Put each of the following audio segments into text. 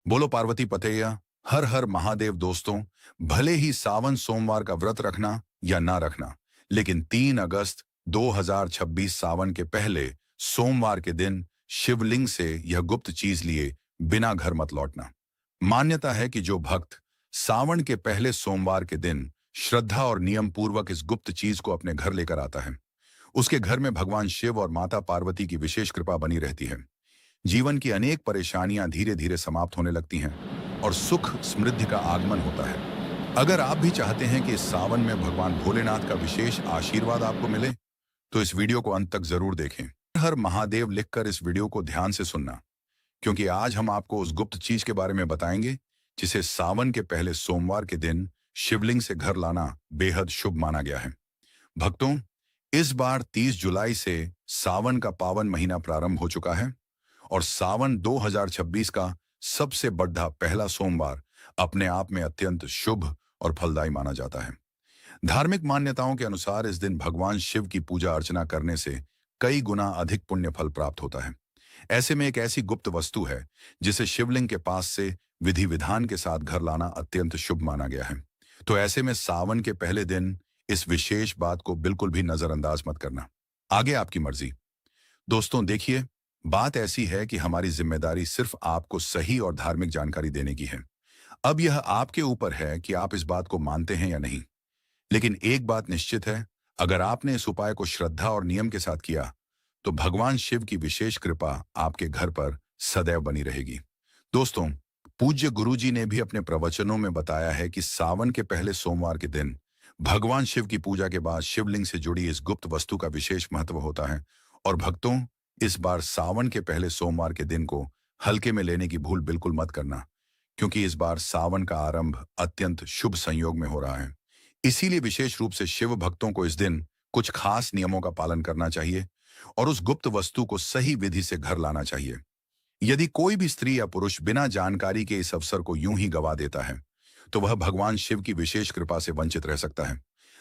बोलो पार्वती पतेया। हर हर महादेव। दोस्तों, भले ही सावन सोमवार का व्रत रखना या ना रखना, लेकिन 3 अगस्त 2026 सावन के पहले सोमवार के दिन शिवलिंग से यह गुप्त चीज लिए बिना घर मत लौटना। मान्यता है कि जो भक्त सावन के पहले सोमवार के दिन श्रद्धा और नियम पूर्वक इस गुप्त चीज को अपने घर लेकर आता है, उसके घर में भगवान शिव और माता पार्वती की विशेष कृपा बनी रहती है। जीवन की अनेक परेशानियां धीरे धीरे समाप्त होने लगती हैं और सुख समृद्धि का आगमन होता है। अगर आप भी चाहते हैं कि इस सावन में भगवान भोलेनाथ का विशेष आशीर्वाद आपको मिले, तो इस वीडियो को अंत तक जरूर देखें। हर महादेव लिखकर इस वीडियो को ध्यान से सुनना, क्योंकि आज हम आपको उस गुप्त चीज के बारे में बताएंगे जिसे सावन के पहले सोमवार के दिन शिवलिंग से घर लाना बेहद शुभ माना गया है। भक्तों, इस बार 30 जुलाई से सावन का पावन महीना प्रारंभ हो चुका है और सावन 2026 का सबसे बड़ा पहला सोमवार अपने आप में अत्यंत शुभ और फलदायी माना जाता है। धार्मिक मान्यताओं के अनुसार इस दिन भगवान शिव की पूजा अर्चना करने से कई गुना अधिक पुण्य फल प्राप्त होता है। ऐसे में एक ऐसी गुप्त वस्तु है जिसे शिवलिंग के पास से विधि विधान के साथ घर लाना अत्यंत शुभ माना गया है। तो ऐसे में सावन के पहले दिन इस विशेष बात को बिल्कुल भी नजरअंदाज मत करना। आगे आपकी मर्जी। दोस्तों देखिए, बात ऐसी है कि हमारी जिम्मेदारी सिर्फ आपको सही और धार्मिक जानकारी देने की है। अब यह आपके ऊपर है कि आप इस बात को मानते हैं या नहीं। लेकिन एक बात निश्चित है, अगर आपने इस उपाय को श्रद्धा और नियम के साथ किया, तो भगवान शिव की विशेष कृपा आपके घर पर सदैव बनी रहेगी। दोस्तों, पूज्य गुरुजी ने भी अपने प्रवचनों में बताया है कि सावन के पहले सोमवार के दिन भगवान शिव की पूजा के बाद शिवलिंग से जुड़ी इस गुप्त वस्तु का विशेष महत्व होता है। और भक्तों, इस बार सावन के पहले सोमवार के दिन को हल्के में लेने की भूल बिल्कुल मत करना, क्योंकि इस बार सावन का आरंभ अत्यंत शुभ संयोग में हो रहा है। इसीलिए विशेष रूप से शिव भक्तों को इस दिन कुछ खास नियमों का पालन करना चाहिए और उस गुप्त वस्तु को सही विधि से घर लाना चाहिए। यदि कोई भी स्त्री या पुरुष बिना जानकारी के इस अवसर को यूं ही गवा देता है, तो वह भगवान शिव की विशेष कृपा से वंचित रह सकता है।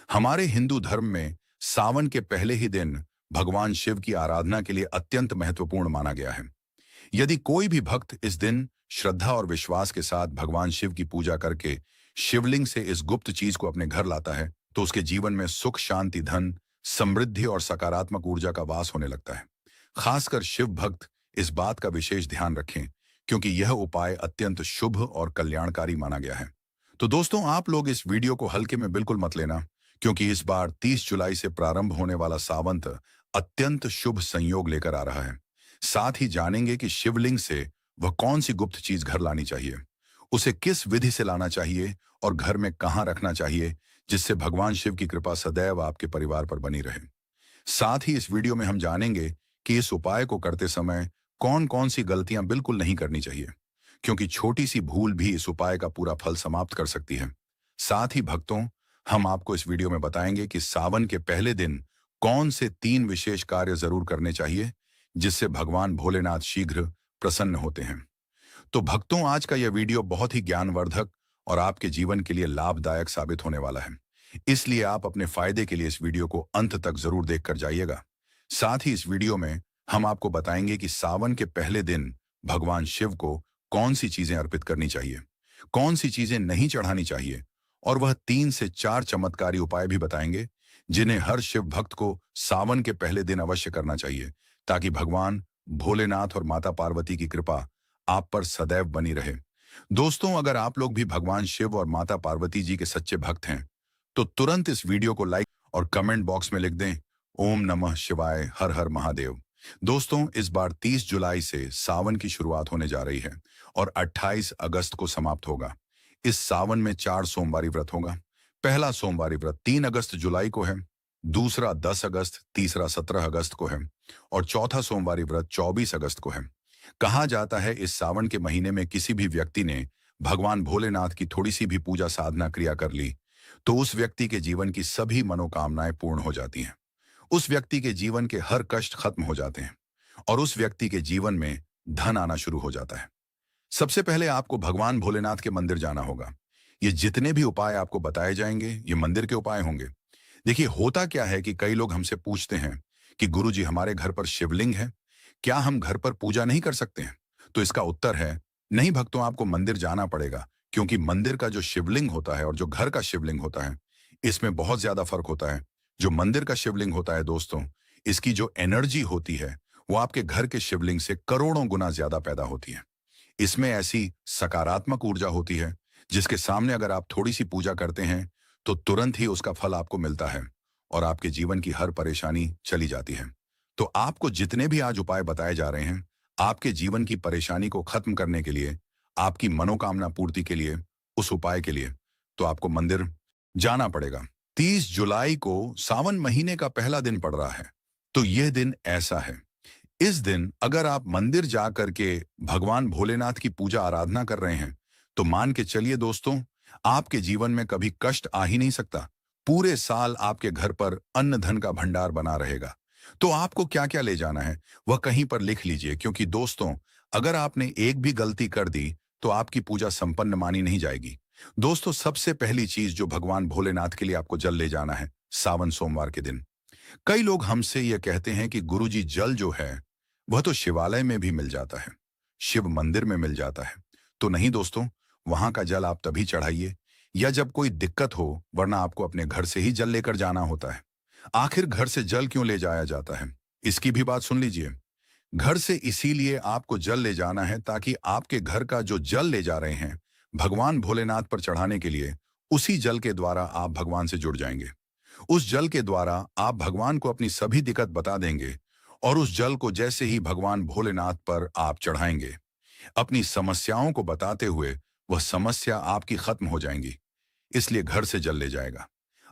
हमारे हिंदू धर्म में सावन के पहले ही दिन भगवान शिव की आराधना के लिए अत्यंत महत्वपूर्ण माना गया है। यदि कोई भी भक्त इस दिन श्रद्धा और विश्वास के साथ भगवान शिव की पूजा करके शिवलिंग से इस गुप्त चीज को अपने घर लाता है, तो उसके जीवन में सुख, शांति, धन, समृद्धि और सकारात्मक ऊर्जा का वास होने लगता है। खासकर शिव भक्त इस बात का विशेष ध्यान रखें, क्योंकि यह उपाय अत्यंत शुभ और कल्याणकारी माना गया है। तो दोस्तों, आप लोग इस वीडियो को हल्के में बिल्कुल मत लेना, क्योंकि इस बार 30 जुलाई से प्रारंभ होने वाला सावंत अत्यंत शुभ संयोग लेकर आ रहा है। साथ ही जानेंगे कि शिवलिंग से वह कौन सी गुप्त चीज घर लानी चाहिए, उसे किस विधि से लाना चाहिए और घर में कहां रखना चाहिए, जिससे भगवान शिव की कृपा सदैव आपके परिवार पर बनी रहे। साथ ही इस वीडियो में हम जानेंगे कि इस उपाय को करते समय कौन कौन सी गलतियां बिल्कुल नहीं करनी चाहिए, क्योंकि छोटी सी भूल भी इस उपाय का पूरा फल समाप्त कर सकती है। साथ ही भक्तों, हम आपको इस वीडियो में बताएंगे कि सावन के पहले दिन कौन से 3 विशेष कार्य जरूर करने चाहिए, जिससे भगवान भोलेनाथ शीघ्र प्रसन्न होते हैं। तो भक्तों, आज का यह वीडियो बहुत ही ज्ञानवर्धक और आपके जीवन के लिए लाभदायक साबित होने वाला है। इसलिए आप अपने फायदे के लिए इस वीडियो को अंत तक जरूर देखकर जाइएगा। साथ ही इस वीडियो में हम आपको बताएंगे कि सावन के पहले दिन भगवान शिव को कौन सी चीजें अर्पित करनी चाहिए, कौन सी चीजें नहीं चढ़ानी चाहिए, और वह 3 से 4 चमत्कारी उपाय भी बताएंगे, जिन्हें हर शिव भक्त को सावन के पहले दिन अवश्य करना चाहिए, ताकि भगवान भोलेनाथ और माता पार्वती की कृपा आप पर सदैव बनी रहे। दोस्तों, अगर आप लोग भी भगवान शिव और माता पार्वती जी के सच्चे भक्त हैं, तो तुरंत इस वीडियो को लाइक और कमेंट बॉक्स में लिख दें, ओम नमः शिवाय, हर हर महादेव। दोस्तों, इस बार 30 जुलाई से सावन की शुरुआत होने जा रही है और 28 अगस्त को समाप्त होगा। इस सावन में 4 सोमवारी व्रत होगा। पहला सोमवारी व्रत 3 अगस्त जुलाई को है, दूसरा 10 अगस्त, तीसरा 17 अगस्त को है और चौथा सोमवारी व्रत 24 अगस्त को है। कहा जाता है इस सावन के महीने में किसी भी व्यक्ति ने भगवान भोलेनाथ की थोड़ी सी भी पूजा साधना क्रिया कर ली, तो उस व्यक्ति के जीवन की सभी मनोकामनाएं पूर्ण हो जाती हैं। उस व्यक्ति के जीवन के हर कष्ट खत्म हो जाते हैं और उस व्यक्ति के जीवन में धन आना शुरू हो जाता है। सबसे पहले आपको भगवान भोलेनाथ के मंदिर जाना होगा। ये जितने भी उपाय आपको बताए जाएंगे, ये मंदिर के उपाय होंगे। देखिए, होता क्या है कि कई लोग हमसे पूछते हैं कि गुरुजी, हमारे घर पर शिवलिंग है, क्या हम घर पर पूजा नहीं कर सकते हैं? तो इसका उत्तर है, नहीं भक्तों, आपको मंदिर जाना पड़ेगा, क्योंकि मंदिर का जो शिवलिंग होता है और जो घर का शिवलिंग होता है, इसमें बहुत ज्यादा फर्क होता है। जो मंदिर का शिवलिंग होता है दोस्तों, इसकी जो एनर्जी होती है वो आपके घर के शिवलिंग से करोड़ों गुना ज्यादा पैदा होती है। इसमें ऐसी सकारात्मक ऊर्जा होती है जिसके सामने अगर आप थोड़ी सी पूजा करते हैं तो तुरंत ही उसका फल आपको मिलता है और आपके जीवन की हर परेशानी चली जाती है। तो आपको जितने भी आज उपाय बताए जा रहे हैं, आपके जीवन की परेशानी को खत्म करने के लिए, आपकी मनोकामना पूर्ति के लिए, उस उपाय के लिए, तो आपको मंदिर जाना पड़ेगा। 30 जुलाई को सावन महीने का पहला दिन पड़ रहा है। तो यह दिन ऐसा है, इस दिन अगर आप मंदिर जा करके भगवान भोलेनाथ की पूजा आराधना कर रहे हैं, तो मान के चलिए दोस्तों, आपके जीवन में कभी कष्ट आ ही नहीं सकता। पूरे साल आपके घर पर अन्न धन का भंडार बना रहेगा। तो आपको क्या क्या ले जाना है वह कहीं पर लिख लीजिए, क्योंकि दोस्तों, अगर आपने एक भी गलती कर दी तो आपकी पूजा संपन्न मानी नहीं जाएगी। दोस्तों, सबसे पहली चीज जो भगवान भोलेनाथ के लिए आपको जल ले जाना है सावन सोमवार के दिन। कई लोग हमसे यह कहते हैं कि गुरुजी, जल जो है वह तो शिवालय में भी मिल जाता है, शिव मंदिर में मिल जाता है। तो नहीं दोस्तों, वहां का जल आप तभी चढ़ाइए या जब कोई दिक्कत हो, वरना आपको अपने घर से ही जल लेकर जाना होता है। आखिर घर से जल क्यों ले जाया जाता है, इसकी भी बात सुन लीजिए। घर से इसीलिए आपको जल ले जाना है ताकि आपके घर का जो जल ले जा रहे हैं भगवान भोलेनाथ पर चढ़ाने के लिए, उसी जल के द्वारा आप भगवान से जुड़ जाएंगे। उस जल के द्वारा आप भगवान को अपनी सभी दिक्कत बता देंगे और उस जल को जैसे ही भगवान भोलेनाथ पर आप चढ़ाएंगे, अपनी समस्याओं को बताते हुए वह समस्या आपकी खत्म हो जाएंगी। इसलिए घर से जल ले जाएगा।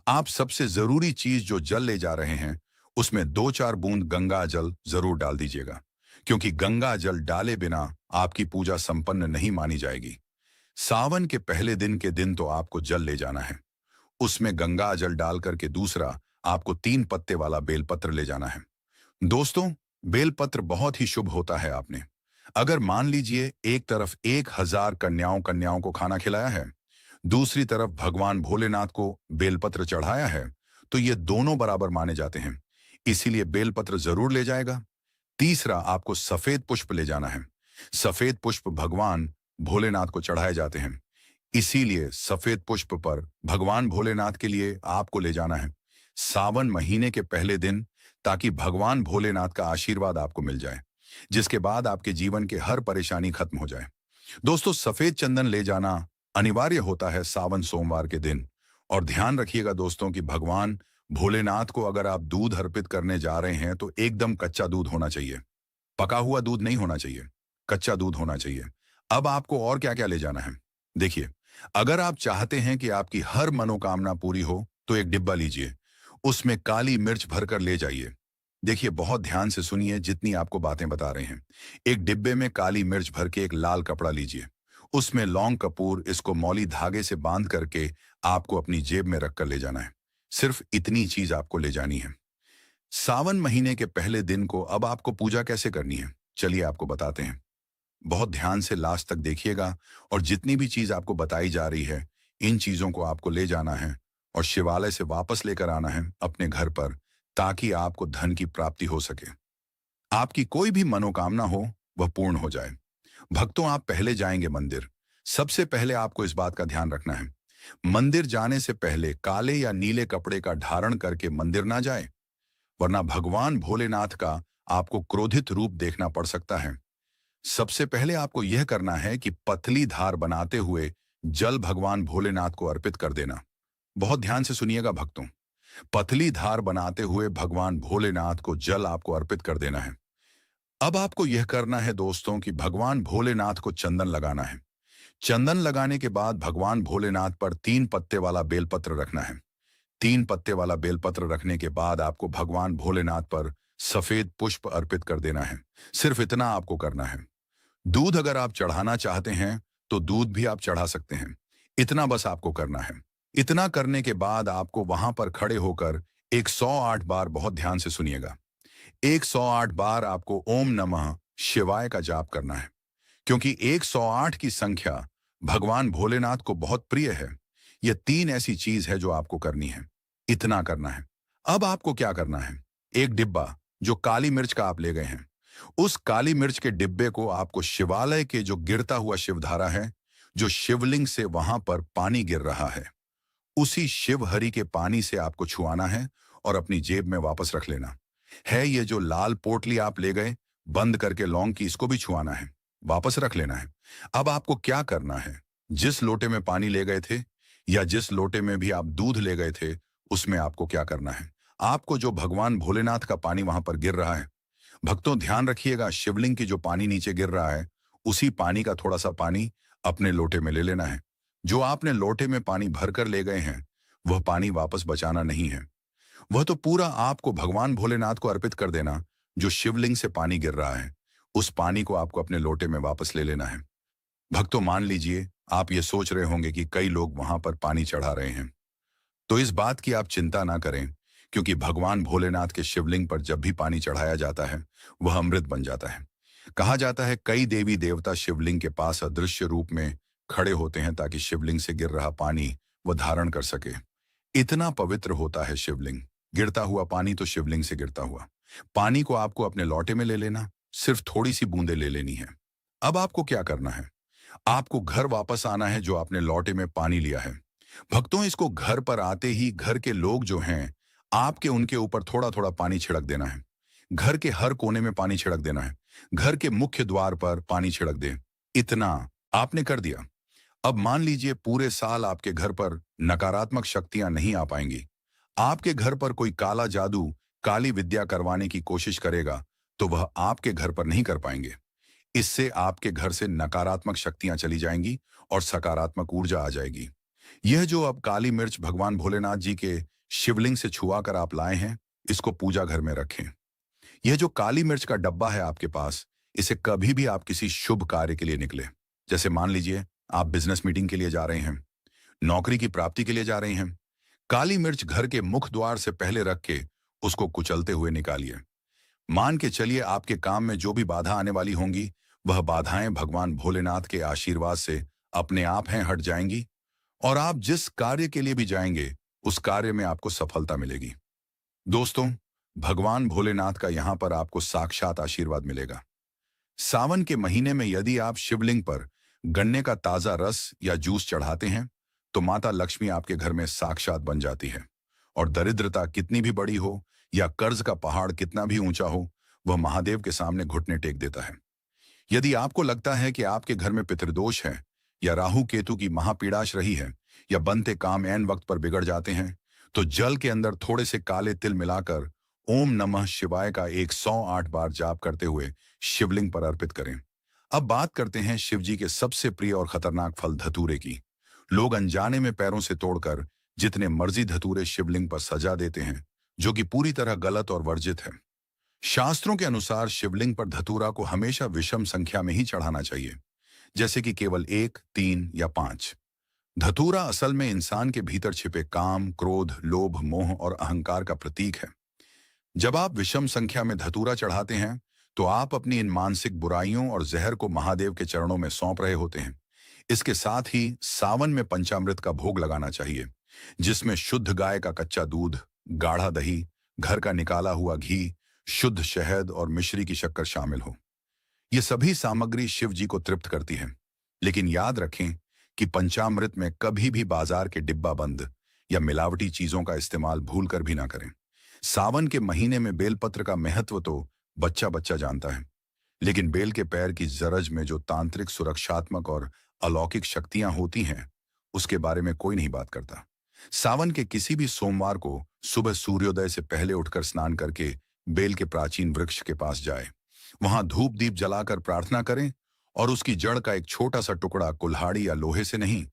आप सबसे जरूरी चीज जो जल ले जा रहे हैं, उसमें 2-4 बूंद गंगा जल जरूर डाल दीजिएगा, क्योंकि गंगा जल डाले बिना आपकी पूजा संपन्न नहीं मानी जाएगी। सावन के पहले दिन के दिन तो आपको जल ले जाना है। उसमें गंगा जल डाल करके दूसरा, आपको 3 पत्ते वाला बेलपत्र ले जाना है। दोस्तों, बेलपत्र बहुत ही शुभ होता है। आपने अगर मान लीजिए एक तरफ 1000 कन्याओं कन्याओं को खाना खिलाया है, दूसरी तरफ भगवान भोलेनाथ को बेलपत्र चढ़ाया है, तो ये दोनों बराबर माने जाते हैं। इसीलिए बेलपत्र जरूर ले जाएगा। तीसरा, आपको सफेद पुष्प ले जाना है। सफेद पुष्प भगवान भोलेनाथ को चढ़ाए जाते हैं, इसीलिए सफेद पुष्प पर भगवान भोलेनाथ के लिए आपको ले जाना है सावन महीने के पहले दिन, ताकि भगवान भोलेनाथ का आशीर्वाद आपको मिल जाए, जिसके बाद आपके जीवन के हर परेशानी खत्म हो जाए। दोस्तों, सफेद चंदन ले जाना अनिवार्य होता है सावन सोमवार के दिन। और ध्यान रखिएगा दोस्तों कि भगवान भोलेनाथ को अगर आप दूध अर्पित करने जा रहे हैं तो एकदम कच्चा दूध होना चाहिए, पका हुआ दूध नहीं होना चाहिए, कच्चा दूध होना चाहिए। अब आपको और क्या क्या ले जाना है, देखिए। अगर आप चाहते हैं कि आपकी हर मनोकामना पूरी हो, तो एक डिब्बा लीजिए, उसमें काली मिर्च भरकर ले जाइए। देखिए, बहुत ध्यान से सुनिए जितनी आपको बातें बता रहे हैं। एक डिब्बे में काली मिर्च भर के एक लाल कपड़ा लीजिए, उसमें लौंग कपूर, इसको मौली धागे से बांध करके आपको अपनी जेब में रखकर ले जाना है। सिर्फ इतनी चीज आपको ले जानी है। सावन महीने के पहले दिन को अब आपको पूजा कैसे करनी है, चलिए आपको बताते हैं। बहुत ध्यान से लास्ट तक देखिएगा और जितनी भी चीज आपको बताई जा रही है, इन चीजों को आपको ले जाना है और शिवालय से वापस लेकर आना है अपने घर पर, ताकि आपको धन की प्राप्ति हो सके, आपकी कोई भी मनोकामना हो वह पूर्ण हो जाए। भक्तों, आप पहले जाएंगे मंदिर। सबसे पहले आपको इस बात का ध्यान रखना है, मंदिर जाने से पहले काले या नीले कपड़े का धारण करके मंदिर ना जाए, वरना भगवान भोलेनाथ का आपको क्रोधित रूप देखना पड़ सकता है। सबसे पहले आपको यह करना है कि पतली धार बनाते हुए जल भगवान भोलेनाथ को अर्पित कर देना। बहुत ध्यान से सुनिएगा भक्तों, पतली धार बनाते हुए भगवान भोलेनाथ को जल आपको अर्पित कर देना है। अब आपको यह करना है दोस्तों कि भगवान भोलेनाथ को चंदन लगाना है। चंदन लगाने के बाद भगवान भोलेनाथ पर 3 पत्ते वाला बेलपत्र रखना है। 3 पत्ते वाला बेलपत्र रखने के बाद आपको भगवान भोलेनाथ पर सफेद पुष्प अर्पित कर देना है। सिर्फ इतना आपको करना है। दूध अगर आप चढ़ाना चाहते हैं तो दूध भी आप चढ़ा सकते हैं, इतना बस आपको करना है। इतना करने के बाद आपको वहां पर खड़े होकर 108 बार, बहुत ध्यान से सुनिएगा, 108 बार आपको ओम नमः शिवाय का जाप करना है, क्योंकि 108 की संख्या भगवान भोलेनाथ को बहुत प्रिय है। यह 3 ऐसी चीज है जो आपको करनी है, इतना करना है। अब आपको क्या करना है, एक डिब्बा जो काली मिर्च का आप ले गए हैं, उस काली मिर्च के डिब्बे को आपको शिवालय के जो गिरता हुआ शिवधारा है, जो शिवलिंग से वहां पर पानी गिर रहा है, उसी शिव हरि के पानी से आपको छुआना है और अपनी जेब में वापस रख लेना है। ये जो लाल पोटली आप ले गए बंद करके लौंग की, इसको भी छुआना है, वापस रख लेना है। अब आपको क्या करना है, जिस लोटे में पानी ले गए थे या जिस लोटे में भी आप दूध ले गए थे, उसमें आपको क्या करना है, आपको जो भगवान भोलेनाथ का पानी वहां पर गिर रहा है, भक्तों ध्यान रखिएगा, शिवलिंग की जो पानी नीचे गिर रहा है, उसी पानी का थोड़ा सा पानी अपने लोटे में ले लेना है। जो आपने लोटे में पानी भरकर ले गए हैं, वह पानी वापस बचाना नहीं है, वह तो पूरा आपको भगवान भोलेनाथ को अर्पित कर देना। जो शिवलिंग से पानी गिर रहा है, उस पानी को आपको अपने लोटे में वापस ले लेना है। भक्तों मान लीजिए आप ये सोच रहे होंगे कि कई लोग वहां पर पानी चढ़ा रहे हैं, तो इस बात की आप चिंता ना करें, क्योंकि भगवान भोलेनाथ के शिवलिंग पर जब भी पानी चढ़ाया जाता है, वह अमृत बन जाता है। कहा जाता है कई देवी देवता शिवलिंग के पास अदृश्य रूप में खड़े होते हैं ताकि शिवलिंग से गिर रहा पानी वह धारण कर सके। इतना पवित्र होता है शिवलिंग। गिरता हुआ पानी तो शिवलिंग से गिरता हुआ पानी को आपको अपने लोटे में ले लेना, सिर्फ थोड़ी सी बूंदे ले लेनी है। अब आपको क्या करना है, आपको घर वापस आना है जो आपने लोटे में पानी लिया है। भक्तों इसको घर पर आते ही घर के लोग जो हैं, आपके उनके ऊपर थोड़ा थोड़ा पानी छिड़क देना है। घर के हर कोने में पानी छिड़क देना है। घर के मुख्य द्वार पर पानी छिड़क दे। इतना आपने कर दिया। अब मान लीजिए पूरे साल आपके घर पर नकारात्मक शक्तियां नहीं आ पाएंगी। आपके घर पर कोई काला जादू, काली विद्या करवाने की कोशिश करेगा, तो वह आपके घर पर नहीं कर पाएंगे। इससे आपके घर से नकारात्मक शक्तियां चली जाएंगी और सकारात्मक ऊर्जा आ जाएगी। यह जो अब काली मिर्च भगवान भोलेनाथ जी के शिवलिंग से छुआ कर आप लाए हैं, इसको पूजा घर में रखें। यह जो काली मिर्च का डब्बा है आपके पास, इसे कभी भी आप किसी शुभ कार्य के लिए निकले, जैसे मान लीजिए आप बिजनेस मीटिंग के लिए जा रहे हैं, नौकरी की प्राप्ति के लिए जा रहे हैं, काली मिर्च घर के मुख्य द्वार से पहले रख के उसको कुचलते हुए निकालिए। मान के चलिए आपके काम में जो भी बाधा आने वाली होंगी, वह बाधाएं भगवान भोलेनाथ के आशीर्वाद से अपने आप हैं हट जाएंगी और आप जिस कार्य के लिए भी जाएंगे, उस कार्य में आपको सफलता मिलेगी। दोस्तों, भगवान भोलेनाथ का यहां पर आपको साक्षात आशीर्वाद मिलेगा। सावन के महीने में यदि आप शिवलिंग पर गन्ने का ताजा रस या जूस चढ़ाते हैं, तो माता लक्ष्मी आपके घर में साक्षात बन जाती है और दरिद्रता कितनी भी बड़ी हो या कर्ज का पहाड़ कितना भी ऊंचा हो, वह महादेव के सामने घुटने टेक देता है। यदि आपको लगता है कि आपके घर में पितृदोष है या राहु केतु की महापीड़ाश रही है या बनते काम ऐन वक्त पर बिगड़ जाते हैं, तो जल के अंदर थोड़े से काले तिल मिलाकर ओम नमः शिवाय का 108 बार जाप करते हुए शिवलिंग पर अर्पित करें। अब बात करते हैं शिव जी के सबसे प्रिय और खतरनाक फल धतूरे की। लोग अनजाने में पैरों से तोड़कर जितने मर्जी धतूरे शिवलिंग पर सजा देते हैं, जो कि पूरी तरह गलत और वर्जित है। शास्त्रों के अनुसार शिवलिंग पर धतूरा को हमेशा विषम संख्या में ही चढ़ाना चाहिए, जैसे कि केवल 1, 3 या 5। धतूरा असल में इंसान के भीतर छिपे काम, क्रोध, लोभ, मोह और अहंकार का प्रतीक है। जब आप विषम संख्या में धतूरा चढ़ाते हैं, तो आप अपनी इन मानसिक बुराइयों और जहर को महादेव के चरणों में सौंप रहे होते हैं। इसके साथ ही सावन में पंचामृत का भोग लगाना चाहिए, जिसमें शुद्ध गाय का कच्चा दूध, गाढ़ा दही, घर का निकाला हुआ घी, शुद्ध शहद और मिश्री की शक्कर शामिल हो। ये सभी सामग्री शिव जी को तृप्त करती है। लेकिन याद रखें कि पंचामृत में कभी भी बाजार के डिब्बा बंद या मिलावटी चीजों का इस्तेमाल भूल कर भी ना करें। सावन के महीने में बेलपत्र का महत्व तो बच्चा बच्चा जानता है, लेकिन बेल के पैर की जरज में जो तांत्रिक, सुरक्षात्मक और अलौकिक शक्तियां होती हैं, उसके बारे में कोई नहीं बात करता। सावन के किसी भी सोमवार को सुबह सूर्योदय से पहले उठकर स्नान करके बेल के प्राचीन वृक्ष के पास जाए, वहां धूप दीप जलाकर प्रार्थना करें और उसकी जड़ का एक छोटा सा टुकड़ा कुल्हाड़ी या लोहे से नहीं,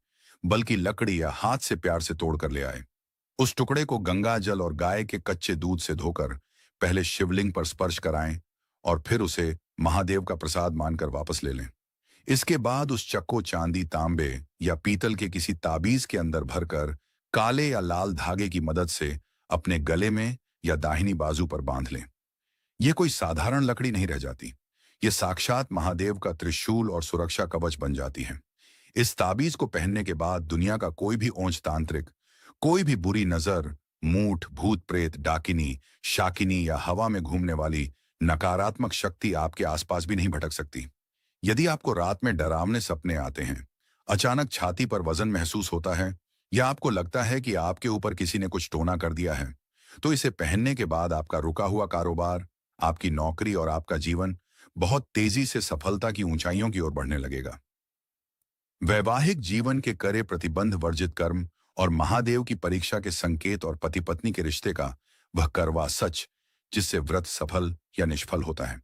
बल्कि लकड़ी या हाथ से प्यार से तोड़ कर ले आए। उस टुकड़े को गंगा जल और गाय के कच्चे दूध से धोकर पहले शिवलिंग पर स्पर्श कराएं और फिर उसे महादेव का प्रसाद मानकर वापस ले लें। इसके बाद उस चक्को चांदी, तांबे या पीतल के किसी ताबीज के अंदर भरकर काले या लाल धागे की मदद से अपने गले में या दाहिनी बाजू पर बांध लें। यह कोई साधारण लकड़ी नहीं रह जाती, ये साक्षात महादेव का त्रिशूल और सुरक्षा कवच बन जाती है। इस ताबीज को पहनने के बाद दुनिया का कोई भी ओंच तांत्रिक, कोई भी बुरी नजर, मूठ, भूत प्रेत, डाकिनी, शाकिनी या हवा में घूमने वाली नकारात्मक शक्ति आपके आसपास भी नहीं भटक सकती। यदि आपको रात में डरावने सपने आते हैं, अचानक छाती पर वजन महसूस होता है या आपको लगता है कि आपके ऊपर किसी ने कुछ टोना कर दिया है, तो इसे पहनने के बाद आपका रुका हुआ कारोबार, आपकी नौकरी और आपका जीवन बहुत तेजी से सफलता की ऊंचाइयों की ओर बढ़ने लगेगा। वैवाहिक जीवन के करे प्रतिबंध वर्जित कर्म और महादेव की परीक्षा के संकेत और पति पत्नी के रिश्ते का वह करवा सच, जिससे व्रत सफल या निष्फल होता है।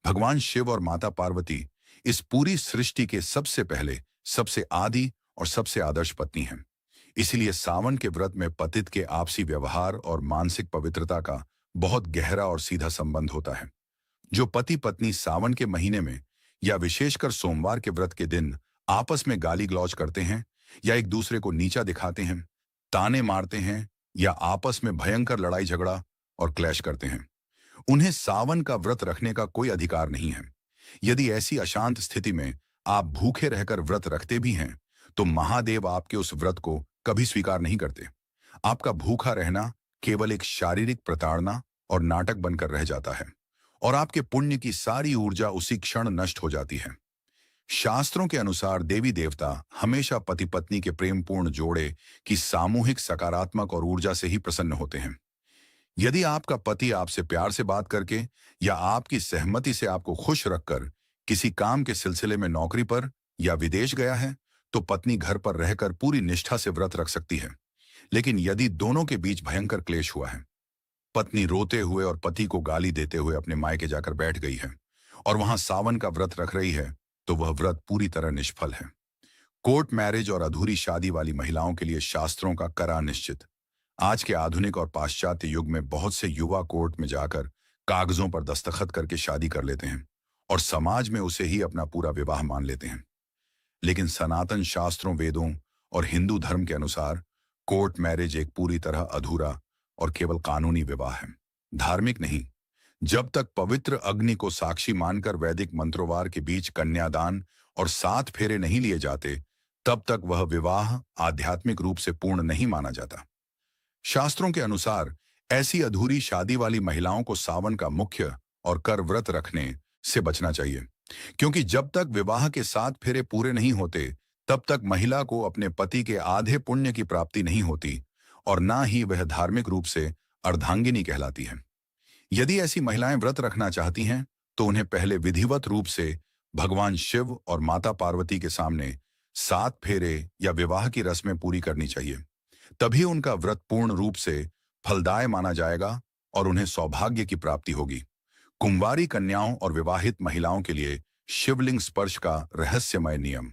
भगवान शिव और माता पार्वती इस पूरी सृष्टि के सबसे पहले, सबसे आदि और सबसे आदर्श पत्नी हैं। इसीलिए सावन के व्रत में पतित के आपसी व्यवहार और मानसिक पवित्रता का बहुत गहरा और सीधा संबंध होता है। जो पति पत्नी सावन के महीने में या विशेषकर सोमवार के व्रत के दिन आपस में गाली गलौज करते हैं या एक दूसरे को नीचा दिखाते हैं, ताने मारते हैं या आपस में भयंकर लड़ाई झगड़ा और क्लैश करते हैं, उन्हें सावन का व्रत रखने का कोई अधिकार नहीं है। यदि ऐसी अशांत स्थिति में आप भूखे रहकर व्रत रखते भी हैं, तो महादेव आपके उस व्रत को कभी स्वीकार नहीं करते। आपका भूखा रहना केवल एक शारीरिक प्रताड़ना और नाटक बनकर रह जाता है और आपके पुण्य की सारी ऊर्जा उसी क्षण नष्ट हो जाती है। शास्त्रों के अनुसार देवी देवता हमेशा पति पत्नी के प्रेमपूर्ण जोड़े की सामूहिक सकारात्मक और ऊर्जा से ही प्रसन्न होते हैं। यदि आपका पति आपसे प्यार से बात करके या आपकी सहमति से आपको खुश रखकर किसी काम के सिलसिले में नौकरी पर या विदेश गया है, तो पत्नी घर पर रहकर पूरी निष्ठा से व्रत रख सकती है। लेकिन यदि दोनों के बीच भयंकर क्लेश हुआ है, पत्नी रोते हुए और पति को गाली देते हुए अपने मायके जाकर बैठ गई है और वहां सावन का व्रत रख रही है, तो वह व्रत पूरी तरह निष्फल है। कोर्ट मैरिज और अधूरी शादी वाली महिलाओं के लिए शास्त्रों का करा निश्चित। आज के आधुनिक और पाश्चात्य युग में बहुत से युवा कोर्ट में जाकर कागजों पर दस्तखत करके शादी कर लेते हैं और समाज में उसे ही अपना पूरा विवाह मान लेते हैं। लेकिन सनातन शास्त्रों, वेदों और हिंदू धर्म के अनुसार कोर्ट मैरिज एक पूरी तरह अधूरा और केवल कानूनी विवाह है, धार्मिक नहीं। जब तक पवित्र अग्नि को साक्षी मानकर वैदिक मंत्रोवार के बीच कन्यादान और 7 फेरे नहीं लिए जाते, तब तक वह विवाह आध्यात्मिक रूप से पूर्ण नहीं माना जाता। शास्त्रों के अनुसार ऐसी अधूरी शादी वाली महिलाओं को सावन का मुख्य और कर व्रत रखने से बचना चाहिए, क्योंकि जब तक विवाह के 7 फेरे पूरे नहीं होते, तब तक महिला को अपने पति के आधे पुण्य की प्राप्ति नहीं होती और ना ही वह धार्मिक रूप से अर्धांगिनी कहलाती है। यदि ऐसी महिलाएं व्रत रखना चाहती हैं, तो उन्हें पहले विधिवत रूप से भगवान शिव और माता पार्वती के सामने 7 फेरे या विवाह की रस्में पूरी करनी चाहिए। तभी उनका व्रत पूर्ण रूप से फलदाय माना जाएगा और उन्हें सौभाग्य की प्राप्ति होगी। कुंवारी कन्याओं और विवाहित महिलाओं के लिए शिवलिंग स्पर्श का रहस्यमय नियम।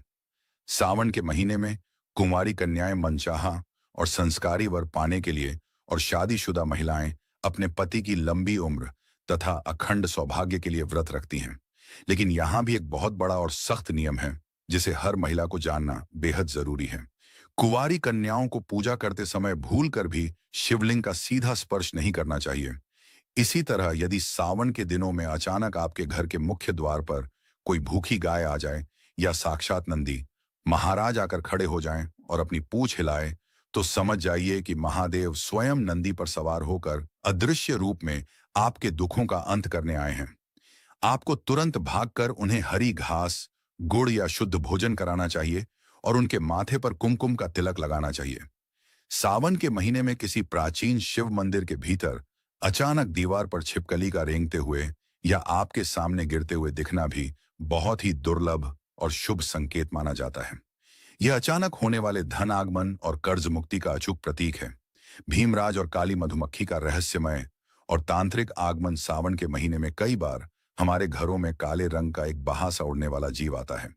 सावन के महीने में कुंवारी कन्याएं मनचाहा और संस्कारी वर पाने के लिए और शादीशुदा महिलाएं अपने पति की लंबी उम्र तथा अखंड सौभाग्य के लिए व्रत रखती हैं। लेकिन यहाँ भी एक बहुत बड़ा और सख्त नियम है, जिसे हर महिला को जानना बेहद जरूरी है। कुंवारी कन्याओं को पूजा करते समय भूलकर भी शिवलिंग का सीधा स्पर्श नहीं करना चाहिए। इसी तरह यदि सावन के दिनों में अचानक आपके घर के मुख्य द्वार पर कोई भूखी गाय आ जाए या साक्षात नंदी महाराज आकर खड़े हो जाएं और अपनी पूंछ हिलाए, तो समझ जाइए कि महादेव स्वयं नंदी पर सवार होकर अदृश्य रूप में आपके दुखों का अंत करने आए हैं। आपको तुरंत भागकर उन्हें हरी घास, गुड़ या शुद्ध भोजन कराना चाहिए और उनके माथे पर कुमकुम का तिलक लगाना चाहिए। सावन के महीने में किसी प्राचीन शिव मंदिर के भीतर अचानक दीवार पर छिपकली का रेंगते हुए या आपके सामने गिरते हुए दिखना भी बहुत ही दुर्लभ और शुभ संकेत माना जाता है। यह अचानक होने वाले धन आगमन और कर्ज मुक्ति का अचूक प्रतीक है। भीमराज और काली मधुमक्खी का रहस्यमय और तांत्रिक आगमन सावन के महीने में कई बार हमारे घरों में काले रंग का एक बहासा उड़ने वाला जीव आता है,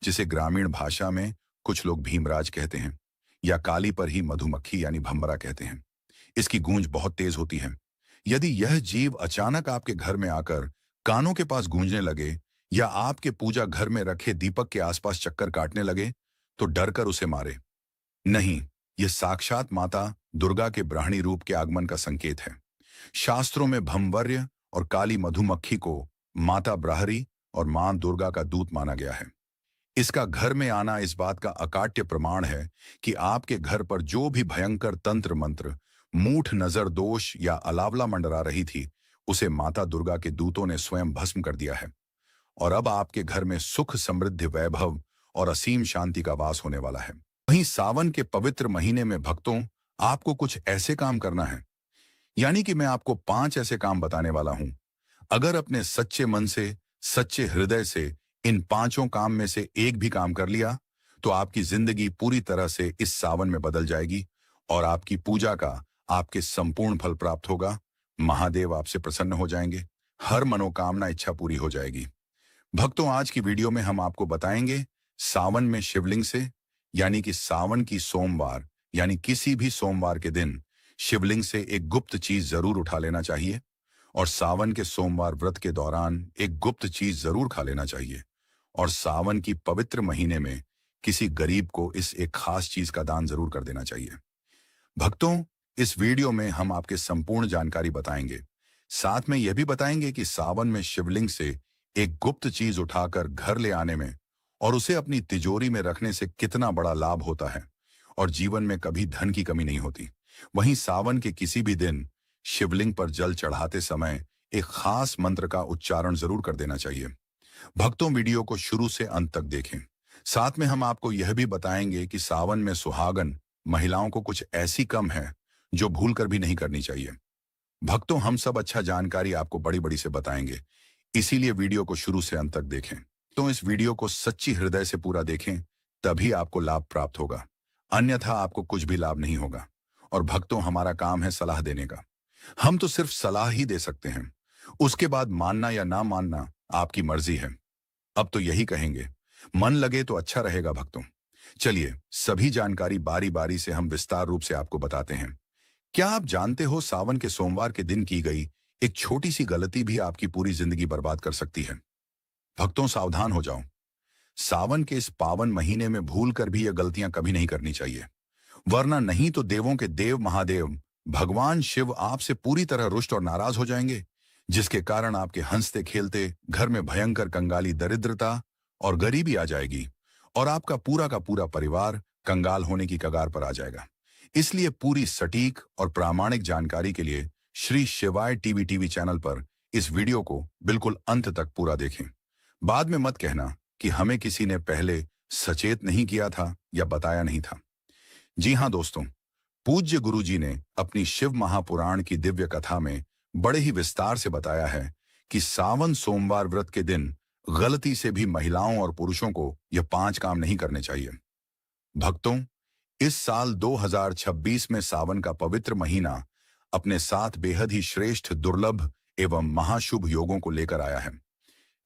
जिसे ग्रामीण भाषा में कुछ लोग भीमराज कहते हैं या काली पर ही मधुमक्खी यानी भंवरा कहते हैं। इसकी गूंज बहुत तेज होती है। यदि यह जीव अचानक आपके घर में आकर कानों के पास गूंजने लगे या आपके पूजा घर में रखे दीपक के आसपास चक्कर काटने लगे, तो डरकर उसे मारे नहीं। यह साक्षात माता दुर्गा के ब्राह्मणी रूप के आगमन का संकेत है। शास्त्रों में भंवर्य और काली मधुमक्खी को माता ब्राह्मणी और मां दुर्गा का दूत माना गया है। इसका घर में आना इस बात का अकाट्य प्रमाण है कि आपके घर पर जो भी भयंकर तंत्र मंत्र, मूठ नजर दोष या अलावला मंडरा रही थी, उसे माता दुर्गा के दूतों ने स्वयं भस्म कर दिया है और अब आपके घर में सुख, समृद्धि, वैभव और असीम शांति का वास होने वाला है। वहीं सावन के पवित्र महीने में भक्तों, आपको कुछ ऐसे काम करना है, यानी कि मैं आपको 5 ऐसे काम बताने वाला हूं। अगर अपने सच्चे मन से, सच्चे हृदय से इन पांचों काम में से एक भी काम कर लिया, तो आपकी जिंदगी पूरी तरह से इस सावन में बदल जाएगी और आपकी पूजा का आपके संपूर्ण फल प्राप्त होगा। महादेव आपसे प्रसन्न हो जाएंगे, हर मनोकामना इच्छा पूरी हो जाएगी। भक्तों, आज की वीडियो में हम आपको बताएंगे सावन में शिवलिंग से, यानी कि सावन की सोमवार यानी किसी भी सोमवार के दिन शिवलिंग से एक गुप्त चीज जरूर उठा लेना चाहिए और सावन के सोमवार व्रत के दौरान एक गुप्त चीज जरूर खा लेना चाहिए और सावन की पवित्र महीने में किसी गरीब को इस एक खास चीज का दान जरूर कर देना चाहिए। भक्तों, इस वीडियो में हम आपके संपूर्ण जानकारी बताएंगे, साथ में यह भी बताएंगे कि सावन में शिवलिंग से एक गुप्त चीज उठाकर घर ले आने में और उसे अपनी तिजोरी में रखने से कितना बड़ा लाभ होता है और जीवन में कभी धन की कमी नहीं होती। वहीं सावन के किसी भी दिन शिवलिंग पर जल चढ़ाते समय एक खास मंत्र का उच्चारण जरूर कर देना चाहिए। भक्तों, वीडियो को शुरू से अंत तक देखें। साथ में हम आपको यह भी बताएंगे कि सावन में सुहागन महिलाओं को कुछ ऐसी कम है जो भूलकर भी नहीं करनी चाहिए। भक्तों, हम सब अच्छा जानकारी आपको बड़ी बड़ी से बताएंगे, इसीलिए वीडियो को शुरू से अंत तक देखें। तो इस वीडियो को सच्ची हृदय से पूरा देखें, तभी आपको लाभ प्राप्त होगा, अन्यथा आपको कुछ भी लाभ नहीं होगा। और भक्तों, हमारा काम है सलाह देने का। हम तो सिर्फ सलाह ही दे सकते हैं, उसके बाद मानना या ना मानना आपकी मर्जी है। अब तो यही कहेंगे, मन लगे तो अच्छा रहेगा। भक्तों, चलिए सभी जानकारी बारी बारी से हम विस्तार रूप से आपको बताते हैं। क्या आप जानते हो, सावन के सोमवार के दिन की गई एक छोटी सी गलती भी आपकी पूरी जिंदगी बर्बाद कर सकती है। भक्तों, सावधान हो जाओ। सावन के इस पावन महीने में भूल कर भी ये गलतियां कभी नहीं करनी चाहिए, वरना नहीं तो देवों के देव महादेव भगवान शिव आपसे पूरी तरह रुष्ट और नाराज हो जाएंगे, जिसके कारण आपके हंसते खेलते घर में भयंकर कंगाली, दरिद्रता और गरीबी आ जाएगी और आपका पूरा का पूरा परिवार कंगाल होने की कगार पर आ जाएगा। इसलिए पूरी सटीक और प्रामाणिक जानकारी के लिए श्री शिवाय टीवी चैनल पर इस वीडियो को बिल्कुल अंत तक पूरा देखें। बाद में मत कहना कि हमें किसी ने पहले सचेत नहीं किया था या बताया नहीं था। जी हाँ दोस्तों, पूज्य गुरुजी ने अपनी शिव महापुराण की दिव्य कथा में बड़े ही विस्तार से बताया है कि सावन सोमवार व्रत के दिन गलती से भी महिलाओं और पुरुषों को यह 5 काम नहीं करने चाहिए। भक्तों, इस साल 2026 में सावन का पवित्र महीना अपने साथ बेहद ही श्रेष्ठ, दुर्लभ एवं महाशुभ योगों को लेकर आया है,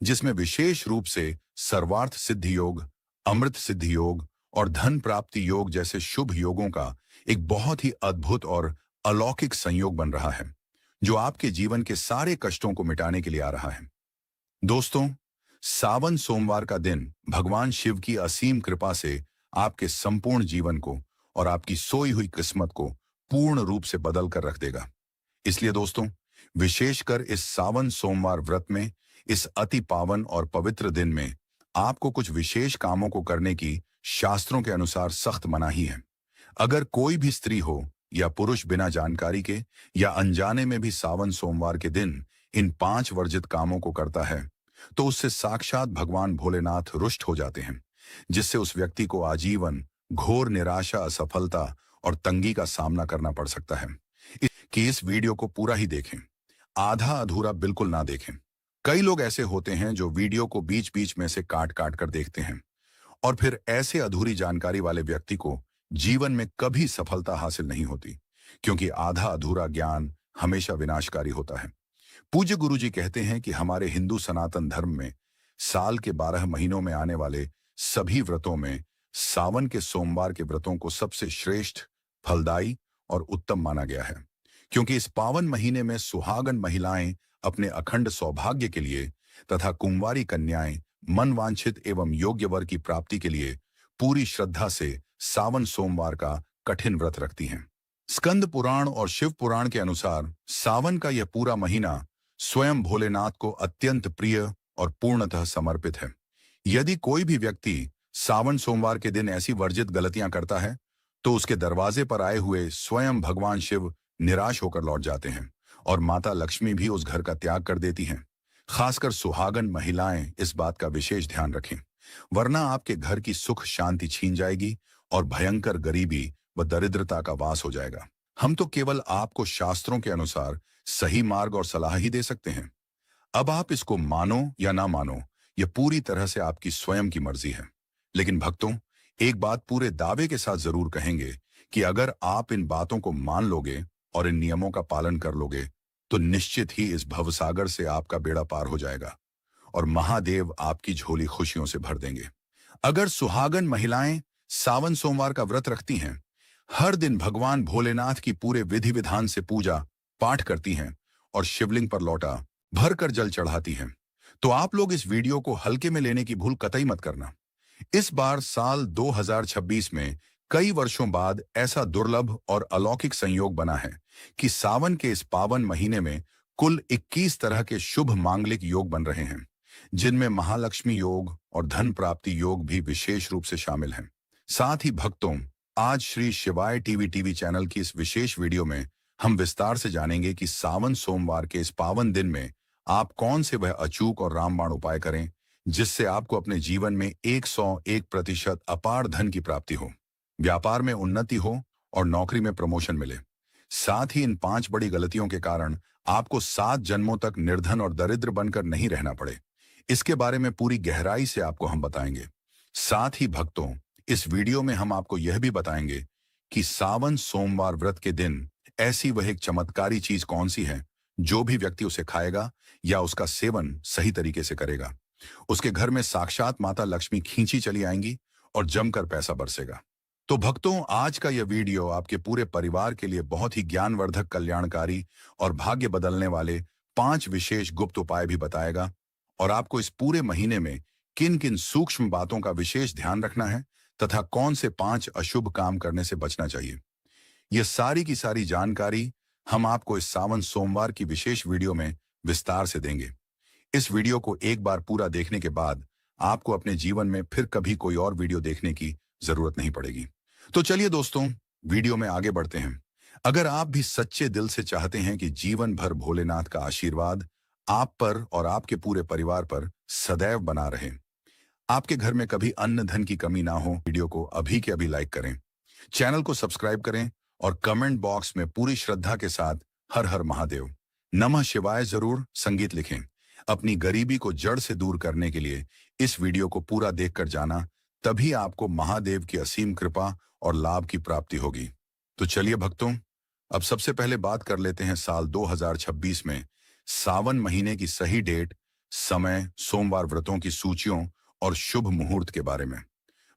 जिसमें विशेष रूप से सर्वार्थ सिद्धि योग, अमृत सिद्धि योग और धन प्राप्ति योग जैसे शुभ योगों का एक बहुत ही अद्भुत और अलौकिक संयोग बन रहा है, जो आपके जीवन के सारे कष्टों को मिटाने के लिए आ रहा है। दोस्तों, सावन सोमवार का दिन भगवान शिव की असीम कृपा से आपके संपूर्ण जीवन को और आपकी सोई हुई किस्मत को पूर्ण रूप से बदल कर रख देगा। इसलिए दोस्तों, विशेषकर इस सावन सोमवार व्रत में, इस अति पावन और पवित्र दिन में आपको कुछ विशेष कामों को करने की शास्त्रों के अनुसार सख्त मनाही है। अगर कोई भी स्त्री हो या पुरुष बिना जानकारी के या अनजाने में भी सावन सोमवार के दिन इन 5 वर्जित कामों को करता है, तो उससे साक्षात भगवान भोलेनाथ रुष्ट हो जाते हैं, जिससे उस व्यक्ति को आजीवन घोर निराशा, असफलता और तंगी का सामना करना पड़ सकता है। कि इस वीडियो को पूरा ही देखें, आधा अधूरा बिल्कुल ना देखें। कई लोग ऐसे होते हैं जो वीडियो को बीच बीच में से काट काट कर देखते हैं और फिर ऐसे अधूरी जानकारी वाले व्यक्ति को जीवन में कभी सफलता हासिल नहीं होती, क्योंकि आधा अधूरा ज्ञान हमेशा विनाशकारी होता है। पूज्य गुरुजी कहते हैं कि हमारे हिंदू सनातन धर्म में साल के 12 महीनों में आने वाले सभी व्रतों में सावन के सोमवार के व्रतों को सबसे श्रेष्ठ, फलदायी और उत्तम माना गया है, क्योंकि इस पावन महीने में सुहागन महिलाएं अपने अखंड सौभाग्य के लिए तथा कुंवारी कन्याएं मनवांछित एवं योग्य वर की प्राप्ति के लिए पूरी श्रद्धा से सावन सोमवार का कठिन व्रत रखती हैं। स्कंद पुराण और शिव पुराण के अनुसार सावन का यह पूरा महीना स्वयं भोलेनाथ को अत्यंत प्रिय और पूर्णतः समर्पित है। यदि कोई भी व्यक्ति सावन सोमवार के दिन ऐसी वर्जित गलतियां करता है, तो उसके दरवाजे पर आए हुए स्वयं भगवान शिव निराश होकर लौट जाते हैं और माता लक्ष्मी भी उस घर का त्याग कर देती हैं। खासकर सुहागन महिलाएं इस बात का विशेष ध्यान रखें, वरना आपके घर की सुख शांति छीन जाएगी और भयंकर गरीबी व दरिद्रता का वास हो जाएगा। हम तो केवल आपको शास्त्रों के अनुसार सही मार्ग और सलाह ही दे सकते हैं। अब आप इसको मानो या ना मानो, यह पूरी तरह से आपकी स्वयं की मर्जी है। लेकिन भक्तों, एक बात पूरे दावे के साथ जरूर कहेंगे कि अगर आप इन बातों को मान लोगे और इन नियमों का पालन कर लोगे, तो निश्चित ही इस भवसागर से आपका बेड़ा पार हो जाएगा और महादेव आपकी झोली खुशियों से भर देंगे। अगर सुहागन महिलाएं सावन सोमवार का व्रत रखती हैं, हर दिन भगवान भोलेनाथ की पूरे विधि विधान से पूजा पाठ करती हैं और शिवलिंग पर लौटा भरकर जल चढ़ाती हैं, तो आप लोग इस वीडियो को हल्के में लेने की भूल कतई मत करना। इस बार साल 2026 में कई वर्षों बाद ऐसा दुर्लभ और अलौकिक संयोग बना है कि सावन के इस पावन महीने में कुल 21 तरह के शुभ मांगलिक योग बन रहे हैं, जिनमें महालक्ष्मी योग और धन प्राप्ति योग भी विशेष रूप से शामिल हैं। साथ ही भक्तों, आज श्री शिवाय टीवी चैनल की इस विशेष वीडियो में हम विस्तार से जानेंगे कि सावन सोमवार के इस पावन दिन में आप कौन से वह अचूक और रामबाण उपाय करें, जिससे आपको अपने जीवन में 101% अपार धन की प्राप्ति हो, व्यापार में उन्नति हो और नौकरी में प्रमोशन मिले। साथ ही इन 5 बड़ी गलतियों के कारण आपको 7 जन्मों तक निर्धन और दरिद्र बनकर नहीं रहना पड़े। इसके बारे में पूरी गहराई से आपको हम बताएंगे। साथ ही भक्तों, इस वीडियो में हम आपको यह भी बताएंगे कि सावन सोमवार व्रत के दिन ऐसी वह एक चमत्कारी चीज कौन सी है, जो भी व्यक्ति उसे खाएगा या उसका सेवन सही तरीके से करेगा, उसके घर में साक्षात माता लक्ष्मी खींची चली आएंगी और जमकर पैसा बरसेगा। तो भक्तों, आज का यह वीडियो आपके पूरे परिवार के लिए बहुत ही ज्ञानवर्धक, कल्याणकारी और भाग्य बदलने वाले 5 विशेष गुप्त उपाय भी बताएगा और आपको इस पूरे महीने में किन किन सूक्ष्म बातों का विशेष ध्यान रखना है तथा कौन से 5 अशुभ काम करने से बचना चाहिए। यह सारी की सारी जानकारी हम आपको इस सावन सोमवार की विशेष वीडियो में विस्तार से देंगे। इस वीडियो को एक बार पूरा देखने के बाद आपको अपने जीवन में फिर कभी कोई और वीडियो देखने की जरूरत नहीं पड़ेगी। तो चलिए दोस्तों, वीडियो में आगे बढ़ते हैं। अगर आप भी सच्चे दिल से चाहते हैं कि जीवन भर भोलेनाथ का आशीर्वाद आप पर और आपके पूरे परिवार पर सदैव बना रहे, आपके घर में कभी अन्न धन की कमी ना हो, वीडियो को अभी के अभी लाइक करें, चैनल को सब्सक्राइब करें और कमेंट बॉक्स में पूरी श्रद्धा के साथ हर हर महादेव, नमः शिवाय जरूर संगीत लिखें। अपनी गरीबी को जड़ से दूर करने के लिए इस वीडियो को पूरा देखकर जाना, तभी आपको महादेव की असीम कृपा और लाभ की प्राप्ति होगी। तो चलिए भक्तों, अब सबसे पहले बात कर लेते हैं साल 2026 में सावन महीने की सही डेट, समय, सोमवार व्रतों की सूचियों और शुभ मुहूर्त के बारे में।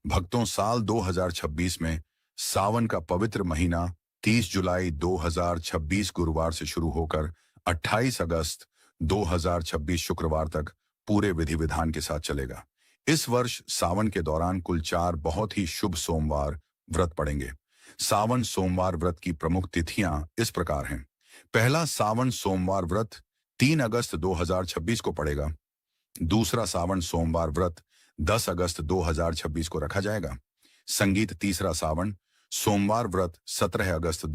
भक्तों, साल 2026 में सावन का पवित्र महीना 30 जुलाई 2026 गुरुवार से शुरू होकर 28 अगस्त 2026 शुक्रवार तक पूरे विधि विधान के साथ चलेगा। इस वर्ष सावन के दौरान कुल 4 बहुत ही शुभ सोमवार व्रत पड़ेंगे। सावन सोमवार व्रत की प्रमुख तिथियां इस प्रकार हैं। पहला सावन सोमवार व्रत 3 अगस्त 2026 को पड़ेगा। दूसरा सावन सोमवार व्रत 10 अगस्त 2026 को रखा जाएगा। संगीत तीसरा सावन सोमवार व्रत 17 अगस्त